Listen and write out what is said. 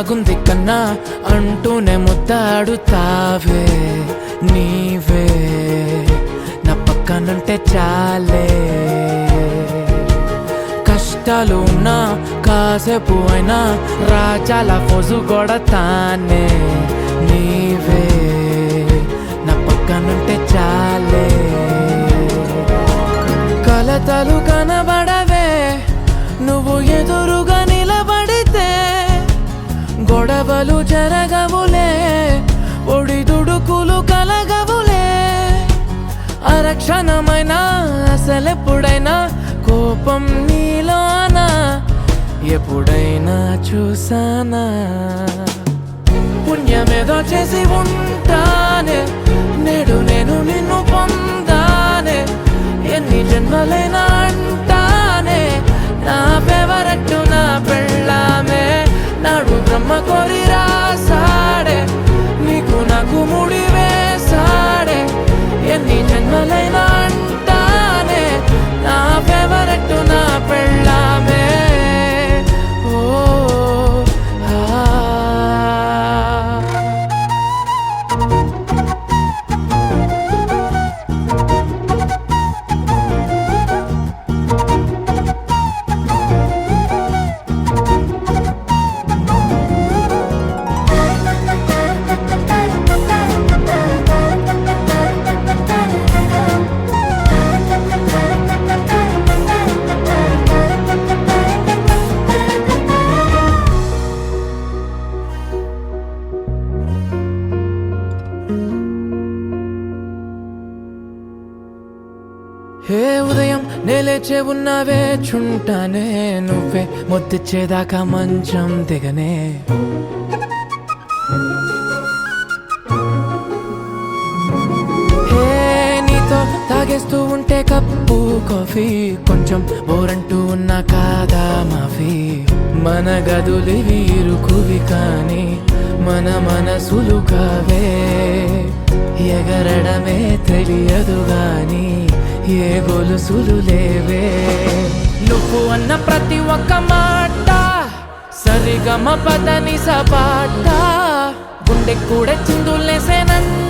బాగుంది కన్నా అంటూనే ముద్దాడుతావే నీవే నా పక్కనుంటే చాలే కష్టాలు ఉన్నా కాసేపు అయినా రాజాల ఫోజు కొడతానే నీవే నా పక్కనుంటే చాలే కలతలు కనబడవే నువ్వు ఎదురుగా నిలబడితే గొడవలు జరగవులే ఒడిదుడుకులు కలగవులే అరక్షణమైనా అసలెప్పుడైనా కోపం నీలోనా ఎప్పుడైనా చూసానా పుణ్యమేదో చేసి ఉంటానే నేడు నేను నిన్ను పొందానే ఎన్ని జన్మలైనా అంటానే నా ఫేవరెట్ నా పెళ్ళామే నాడు బ్రహ్మ కోరి రాసాడే నీకు నాకు ముడి వేసాడే ఎన్ని జన్మలైనా అంటానే నా ఫేవరెట్ నా పెళ్ళామే ఓ హే ఉదయం నేలేచే ఉన్నావే చుంటానే నువ్వే ముద్దిచ్చేదాకా మంచం దిగనే హే నీతో తాగేస్తూ ఉంటే కప్పు కాఫీ కొంచెం బోరంటూ ఉన్నా కాదా మాఫీ మన గదులివి ఇరుకువి కానీ మన మనసులు కావే ఎగరడమే తెలియదు గాని ఏ గొలుసులు లేవే నువ్వు అన్న ప్రతి ఒక్క మాట సరిగమ పదని సపాట గుండె కూడా చిందులేసేనన్న